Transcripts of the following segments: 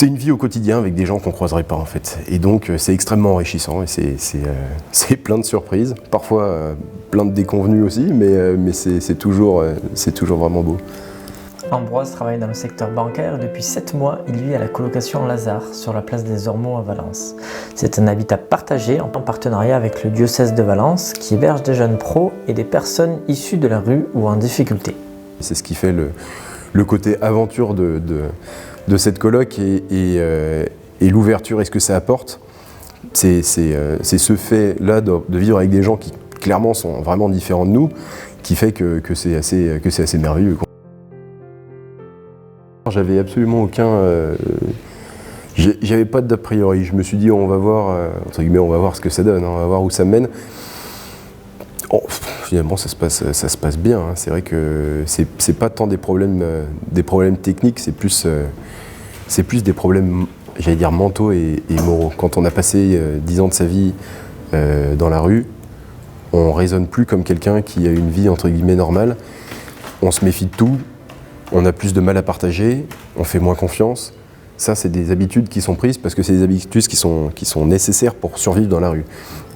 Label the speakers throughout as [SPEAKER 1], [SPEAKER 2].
[SPEAKER 1] C'est une vie au quotidien avec des gens qu'on ne croiserait pas en fait. Et donc c'est extrêmement enrichissant et c'est plein de surprises, parfois plein de déconvenues aussi, mais c'est toujours vraiment beau.
[SPEAKER 2] Ambroise travaille dans le secteur bancaire et depuis 7 mois, il vit à la colocation Lazare sur la place des Ormeaux à Valence. C'est un habitat partagé en partenariat avec le diocèse de Valence qui héberge des jeunes pros et des personnes issues de la rue ou en difficulté.
[SPEAKER 1] C'est ce qui fait le côté aventure de cette coloc et l'ouverture et ce que ça apporte. C'est ce fait-là de vivre avec des gens qui clairement sont vraiment différents de nous qui fait que c'est assez merveilleux, quoi. J'avais absolument aucun... j'avais pas d'a priori. Je me suis dit on va voir, entre guillemets, on va voir ce que ça donne, hein, on va voir où ça mène. Oh, finalement ça se passe bien, hein. C'est vrai que c'est pas tant des problèmes techniques, c'est plus des problèmes, j'allais dire, mentaux et moraux. Quand on a passé 10 ans de sa vie dans la rue, on raisonne plus comme quelqu'un qui a une vie entre guillemets normale. On se méfie de tout, on a plus de mal à partager, on fait moins confiance. Ça, c'est des habitudes qui sont prises parce que c'est des habitudes qui sont nécessaires pour survivre dans la rue.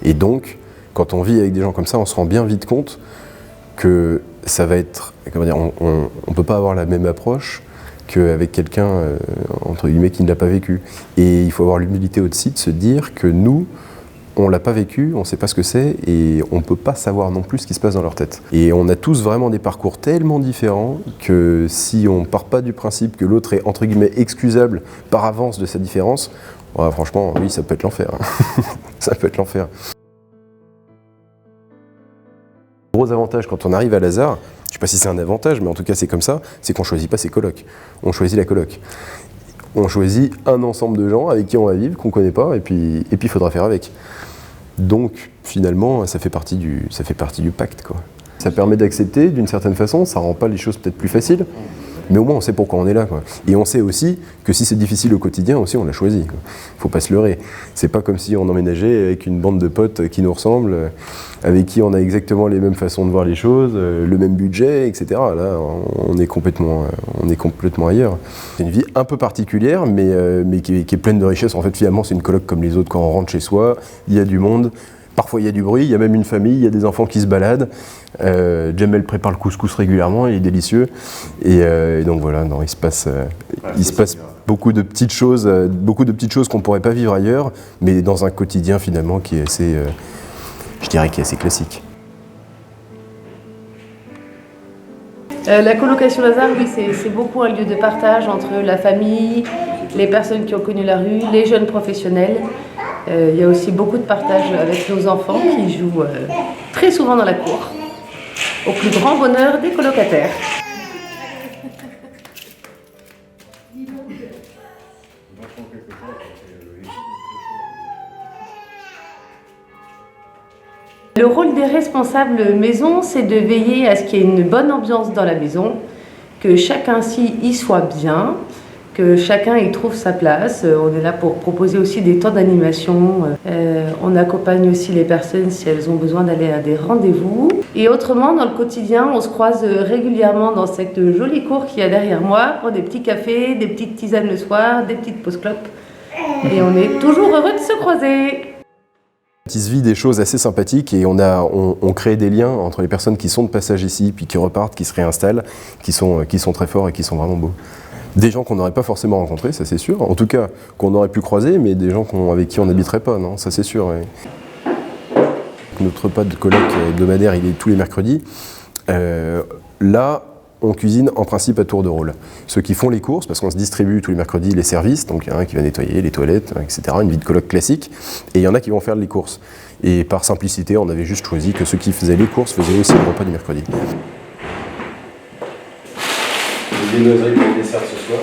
[SPEAKER 1] Et donc, quand on vit avec des gens comme ça, on se rend bien vite compte que ça va être, comment dire, on ne peut pas avoir la même approche qu'avec quelqu'un, entre guillemets, qui ne l'a pas vécu. Et il faut avoir l'humilité aussi de se dire que nous, on ne l'a pas vécu, on ne sait pas ce que c'est, et on ne peut pas savoir non plus ce qui se passe dans leur tête. Et on a tous vraiment des parcours tellement différents que si on ne part pas du principe que l'autre est, entre guillemets, excusable par avance de sa différence, ouais, franchement, oui, ça peut être l'enfer. Hein. Ça peut être l'enfer. Le gros avantage quand on arrive à Lazare, je ne sais pas si c'est un avantage, mais en tout cas c'est comme ça, c'est qu'on ne choisit pas ses colocs, on choisit la coloc. On choisit un ensemble de gens avec qui on va vivre, qu'on ne connaît pas, et puis il faudra faire avec. Donc finalement, ça fait partie du pacte, quoi. Ça permet d'accepter d'une certaine façon, ça ne rend pas les choses peut-être plus faciles, mais au moins on sait pourquoi on est là, quoi. Et on sait aussi que si c'est difficile au quotidien, aussi on l'a choisi, quoi. Faut pas se leurrer. C'est pas comme si on emménageait avec une bande de potes qui nous ressemblent, avec qui on a exactement les mêmes façons de voir les choses, le même budget, etc. Là, on est complètement ailleurs. C'est une vie un peu particulière, mais qui est pleine de richesses. En fait, finalement, c'est une coloc comme les autres. Quand on rentre chez soi, il y a du monde. Parfois il y a du bruit, il y a même une famille, il y a des enfants qui se baladent. Jamel prépare le couscous régulièrement, il est délicieux. Et donc voilà, non, il se passe beaucoup de petites choses qu'on ne pourrait pas vivre ailleurs, mais dans un quotidien finalement qui est assez, je dirais, qui est assez classique.
[SPEAKER 3] La colocation Lazare, oui, c'est beaucoup un lieu de partage entre la famille, les personnes qui ont connu la rue, les jeunes professionnels. Il y a aussi beaucoup de partage avec nos enfants qui jouent très souvent dans la cour, au plus grand bonheur des colocataires. Le rôle des responsables maison, c'est de veiller à ce qu'il y ait une bonne ambiance dans la maison, que chacun y soit bien, que chacun y trouve sa place. On est là pour proposer aussi des temps d'animation. On accompagne aussi les personnes si elles ont besoin d'aller à des rendez-vous. Et autrement, dans le quotidien, on se croise régulièrement dans cette jolie cour qu'il y a derrière moi, pour des petits cafés, des petites tisanes le soir, des petites pauses clopes. Et on est toujours heureux de se croiser.
[SPEAKER 1] Il se vit des choses assez sympathiques et on crée des liens entre les personnes qui sont de passage ici, puis qui repartent, qui se réinstallent, qui sont très forts et qui sont vraiment beaux. Des gens qu'on n'aurait pas forcément rencontrés, ça c'est sûr. En tout cas, qu'on aurait pu croiser, mais des gens avec qui on n'habiterait pas, non, ça c'est sûr. Ouais. Notre repas de coloc hebdomadaire, il est tous les mercredis. Là, on cuisine en principe à tour de rôle. Ceux qui font les courses, parce qu'on se distribue tous les mercredis les services, donc il y en a un qui va nettoyer les toilettes, etc., une vie de coloc classique, et il y en a qui vont faire les courses. Et par simplicité, on avait juste choisi que ceux qui faisaient les courses faisaient aussi le repas du mercredi. Des noiseries pour le dessert ce soir.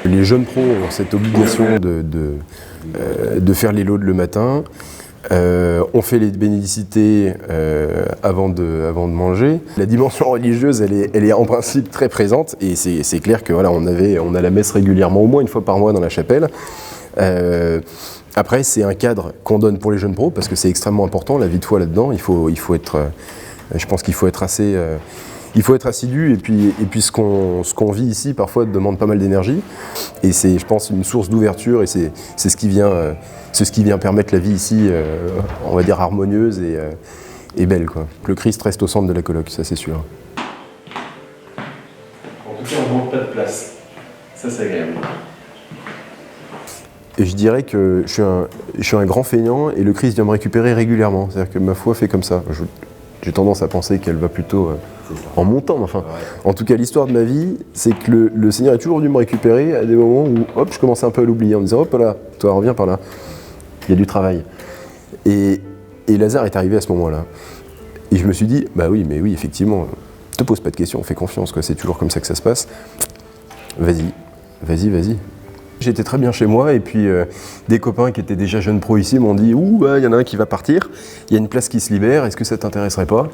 [SPEAKER 1] Les jeunes pros ont cette obligation de faire les loads le matin. On fait les bénédicités avant de manger. La dimension religieuse, elle est en principe très présente et c'est clair que voilà, on a la messe régulièrement, au moins une fois par mois dans la chapelle. Après, c'est un cadre qu'on donne pour les jeunes pros parce que c'est extrêmement important, la vie de foi là-dedans. Il faut être, je pense qu'il faut être assez, il faut être assidu et puis ce qu'on vit ici parfois demande pas mal d'énergie et c'est, je pense, une source d'ouverture et c'est ce qui vient permettre la vie ici, on va dire harmonieuse et belle, quoi. Le Christ reste au centre de la coloc, ça c'est sûr.
[SPEAKER 4] En tout cas, on ne manque pas de place. Ça, c'est agréable.
[SPEAKER 1] Et je dirais que je suis un grand feignant et le Christ vient me récupérer régulièrement. C'est-à-dire que ma foi fait comme ça. J'ai tendance à penser qu'elle va plutôt en montant. Enfin, en tout cas, l'histoire de ma vie, c'est que le Seigneur est toujours venu me récupérer à des moments où hop, je commençais un peu à l'oublier en me disant hop là, toi reviens par là. Il y a du travail. Et Lazare est arrivé à ce moment-là. Et je me suis dit, bah oui, mais oui, effectivement, te pose pas de questions, fais confiance, quoi. C'est toujours comme ça que ça se passe. Vas-y. J'étais très bien chez moi et puis des copains qui étaient déjà jeunes pros ici m'ont dit « Ouh, il y en a un qui va partir, il y a une place qui se libère, est-ce que ça t'intéresserait pas ?»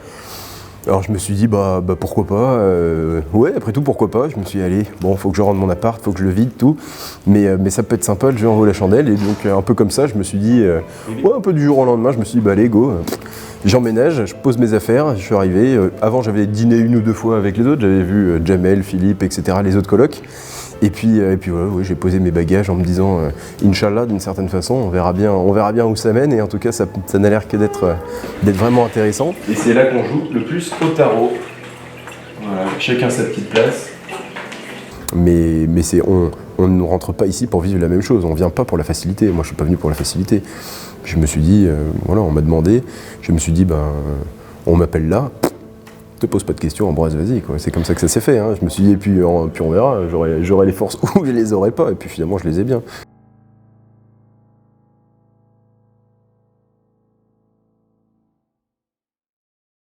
[SPEAKER 1] Alors je me suis dit bah pourquoi pas, ouais, après tout pourquoi pas. Je me suis dit allez, bon, faut que je rentre mon appart, faut que je le vide, tout, mais ça peut être sympa, le jeu en vaut la chandelle. Et donc un peu comme ça, je me suis dit, ouais, un peu du jour au lendemain, je me suis dit bah allez go, j'emménage, je pose mes affaires, je suis arrivé. Avant j'avais dîné une ou deux fois avec les autres, j'avais vu Jamel, Philippe, etc., les autres colocs. Et puis voilà, ouais, j'ai posé mes bagages en me disant Inch'Allah, d'une certaine façon, on verra bien où ça mène. Et en tout cas, ça n'a l'air que d'être vraiment intéressant.
[SPEAKER 4] Et c'est là qu'on joue le plus au tarot. Voilà, chacun sa petite place.
[SPEAKER 1] Mais on ne rentre pas ici pour vivre la même chose. On vient pas pour la facilité. Moi, je suis pas venu pour la facilité. Je me suis dit, voilà, on m'a demandé. Je me suis dit, on m'appelle là. Te pose pas de questions, Ambroise, vas-y, quoi. C'est comme ça que ça s'est fait, hein. Je me suis dit, puis on verra, j'aurai les forces ou je les aurai pas, et puis finalement je les ai bien.